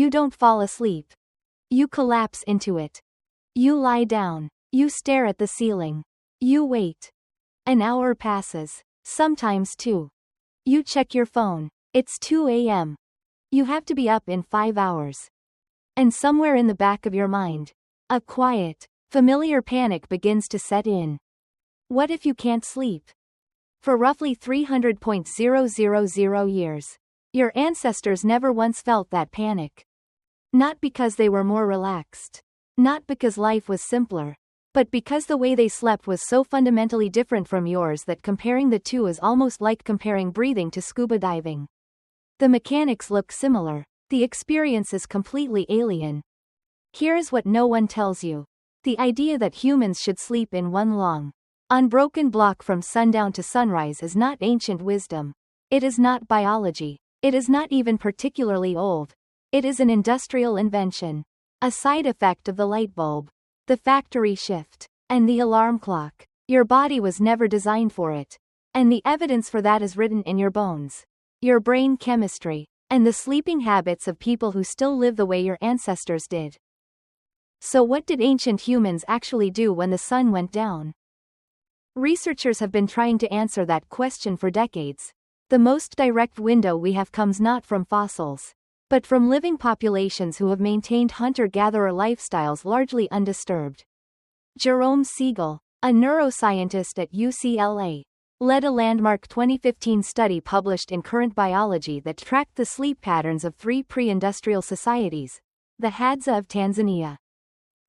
You don't fall asleep. You collapse into it. You lie down. You stare at the ceiling. You wait. An hour passes. Sometimes two. You check your phone. It's 2 a.m. You have to be up in 5 hours. And somewhere in the back of your mind, a quiet, familiar panic begins to set in. What if you can't sleep? For roughly 300,000 years, your ancestors never once felt that panic. Not because they were more relaxed. Not because life was simpler. But because the way they slept was so fundamentally different from yours that comparing the two is almost like comparing breathing to scuba diving. The mechanics look similar. The experience is completely alien. Here is what no one tells you. The idea that humans should sleep in one long, unbroken block from sundown to sunrise is not ancient wisdom. It is not biology. It is not even particularly old. It is an industrial invention. A side effect of the light bulb, the factory shift, and the alarm clock. Your body was never designed for it. And the evidence for that is written in your bones, your brain chemistry, and the sleeping habits of people who still live the way your ancestors did. So what did ancient humans actually do when the sun went down? Researchers have been trying to answer that question for decades. The most direct window we have comes not from fossils, but from living populations who have maintained hunter-gatherer lifestyles largely undisturbed. Jerome Siegel, a neuroscientist at UCLA, led a landmark 2015 study published in Current Biology that tracked the sleep patterns of 3 pre-industrial societies: the Hadza of Tanzania,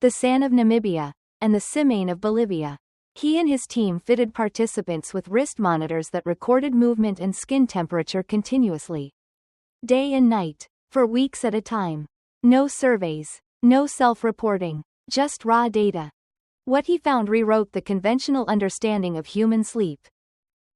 the San of Namibia, and the Simane of Bolivia. He and his team fitted participants with wrist monitors that recorded movement and skin temperature continuously, day and night, for weeks at a time. No surveys, no self-reporting, just raw data. What he found rewrote the conventional understanding of human sleep.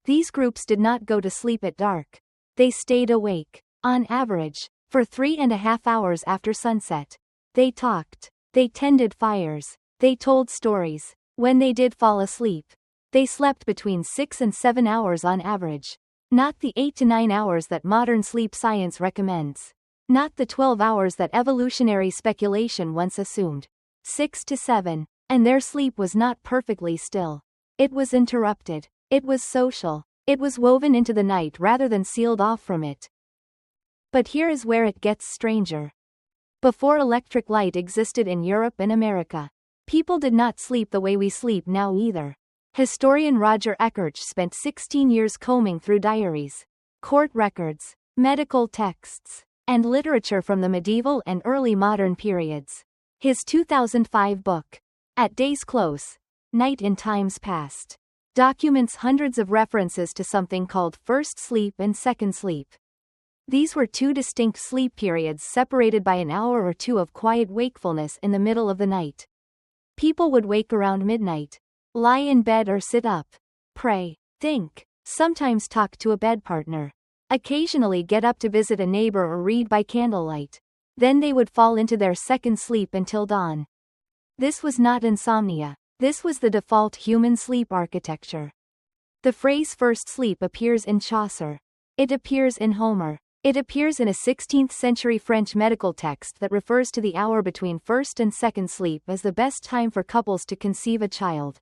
These groups did not go to sleep at dark. They stayed awake, on average, for 3.5 hours after sunset. They talked. They tended fires. They told stories. When they did fall asleep, they slept between 6 and 7 hours on average. Not the 8 to 9 hours that modern sleep science recommends. Not the 12 hours that evolutionary speculation once assumed. 6 to 7. And their sleep was not perfectly still. It was interrupted. It was social. It was woven into the night rather than sealed off from it. But here is where it gets stranger. Before electric light existed in Europe and America, people did not sleep the way we sleep now either. Historian Roger Ekirch spent 16 years combing through diaries, court records, medical texts, and literature from the medieval and early modern periods. His 2005 book, At Day's Close, Night in Times Past, documents hundreds of references to something called first sleep and second sleep. These were 2 distinct sleep periods separated by an hour or 2 of quiet wakefulness in the middle of the night. People would wake around midnight, lie in bed or sit up, pray, think, sometimes talk to a bed partner, occasionally get up to visit a neighbor or read by candlelight. Then they would fall into their second sleep until dawn. This was not insomnia. This was the default human sleep architecture. The phrase first sleep appears in Chaucer. It appears in Homer. It appears in a 16th-century French medical text that refers to the hour between first and second sleep as the best time for couples to conceive a child.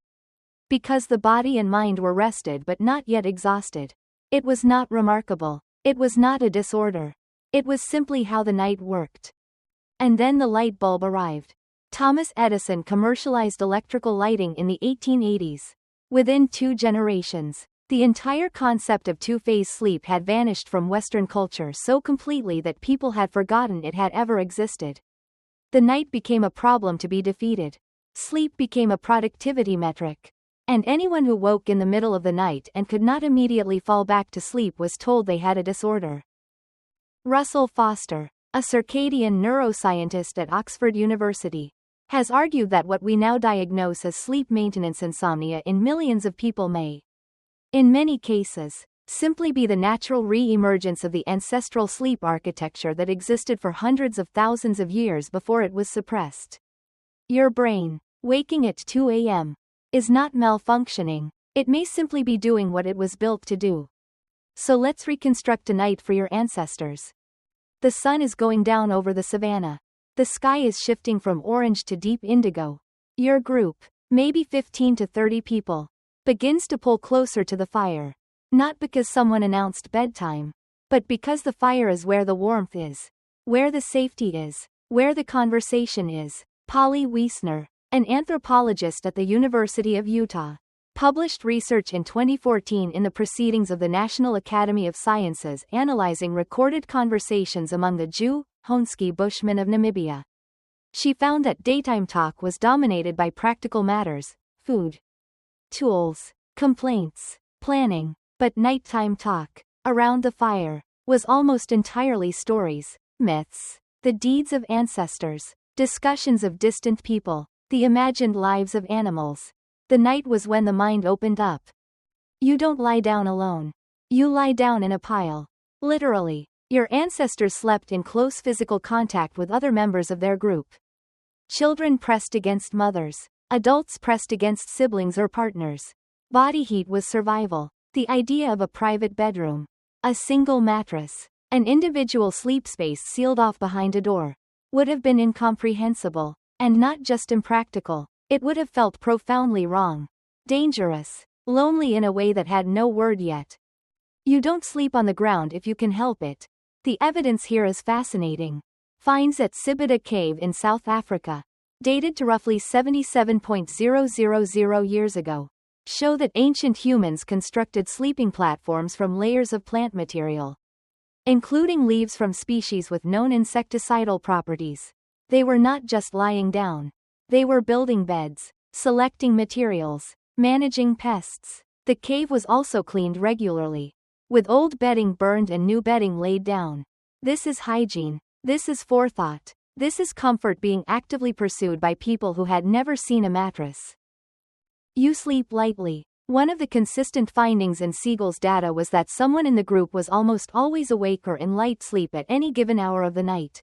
Because the body and mind were rested but not yet exhausted. It was not remarkable. It was not a disorder. It was simply how the night worked. And then the light bulb arrived. Thomas Edison commercialized electrical lighting in the 1880s. Within 2 generations, the entire concept of 2-phase sleep had vanished from Western culture so completely that people had forgotten it had ever existed. The night became a problem to be defeated. Sleep became a productivity metric. And anyone who woke in the middle of the night and could not immediately fall back to sleep was told they had a disorder. Russell Foster, a circadian neuroscientist at Oxford University, has argued that what we now diagnose as sleep maintenance insomnia in millions of people may, in many cases, simply be the natural re-emergence of the ancestral sleep architecture that existed for hundreds of thousands of years before it was suppressed. Your brain, waking at 2 a.m., is not malfunctioning. It may simply be doing what it was built to do. So let's reconstruct a night for your ancestors. The sun is going down over the savannah. The sky is shifting from orange to deep indigo. Your group, maybe 15 to 30 people, begins to pull closer to the fire. Not because someone announced bedtime, but because the fire is where the warmth is, where the safety is, where the conversation is. Polly Wiesner, an anthropologist at the University of Utah, published research in 2014 in the Proceedings of the National Academy of Sciences analyzing recorded conversations among the Jew, Honski Bushmen of Namibia. She found that daytime talk was dominated by practical matters, food, tools, complaints, planning, but nighttime talk, around the fire, was almost entirely stories, myths, the deeds of ancestors, discussions of distant people, the imagined lives of animals. The night was when the mind opened up. You don't lie down alone. You lie down in a pile. Literally, your ancestors slept in close physical contact with other members of their group. Children pressed against mothers. Adults pressed against siblings or partners. Body heat was survival. The idea of a private bedroom, a single mattress, an individual sleep space sealed off behind a door, would have been incomprehensible, and not just impractical. It would have felt profoundly wrong, dangerous, lonely in a way that had no word yet. You don't sleep on the ground if you can help it. The evidence here is fascinating. Finds at Sibida Cave in South Africa, dated to roughly 77,000 years ago, show that ancient humans constructed sleeping platforms from layers of plant material, including leaves from species with known insecticidal properties. They were not just lying down. They were building beds, selecting materials, managing pests. The cave was also cleaned regularly, with old bedding burned and new bedding laid down. This is hygiene. This is forethought. This is comfort being actively pursued by people who had never seen a mattress. You sleep lightly. One of the consistent findings in Siegel's data was that someone in the group was almost always awake or in light sleep at any given hour of the night.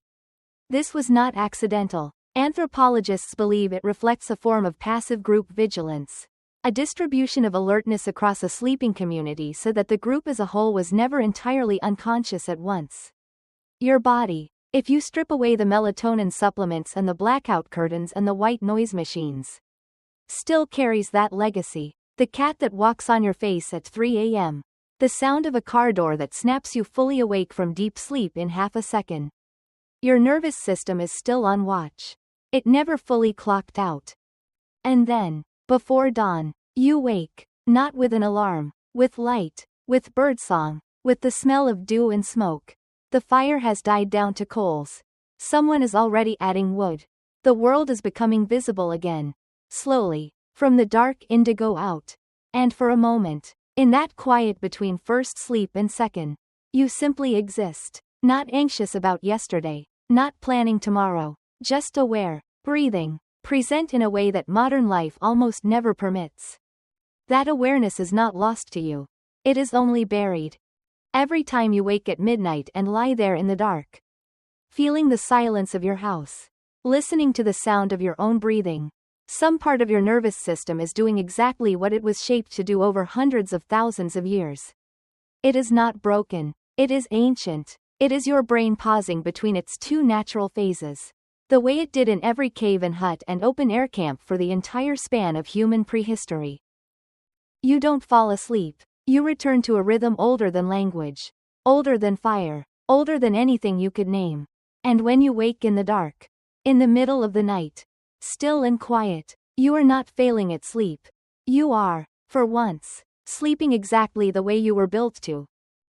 This was not accidental. Anthropologists believe it reflects a form of passive group vigilance, a distribution of alertness across a sleeping community so that the group as a whole was never entirely unconscious at once. Your body, if you strip away the melatonin supplements and the blackout curtains and the white noise machines, still carries that legacy. The cat that walks on your face at 3 a.m. The sound of a car door that snaps you fully awake from deep sleep in half a second. Your nervous system is still on watch. It never fully clocked out. And then, before dawn, you wake, not with an alarm, with light, with birdsong, with the smell of dew and smoke. The fire has died down to coals. Someone is already adding wood. The world is becoming visible again. Slowly, from the dark indigo out. And for a moment, in that quiet between first sleep and second, you simply exist, not anxious about yesterday, not planning tomorrow, just aware, breathing, present in a way that modern life almost never permits. That awareness is not lost to you. It is only buried. Every time you wake at midnight and lie there in the dark, feeling the silence of your house, listening to the sound of your own breathing, some part of your nervous system is doing exactly what it was shaped to do over hundreds of thousands of years. It is not broken. It is ancient. It is your brain pausing between its two natural phases, the way it did in every cave and hut and open-air camp for the entire span of human prehistory. You don't fall asleep. You return to a rhythm older than language, older than fire, older than anything you could name. And when you wake in the dark, in the middle of the night, still and quiet, you are not failing at sleep. You are, for once, sleeping exactly the way you were built to.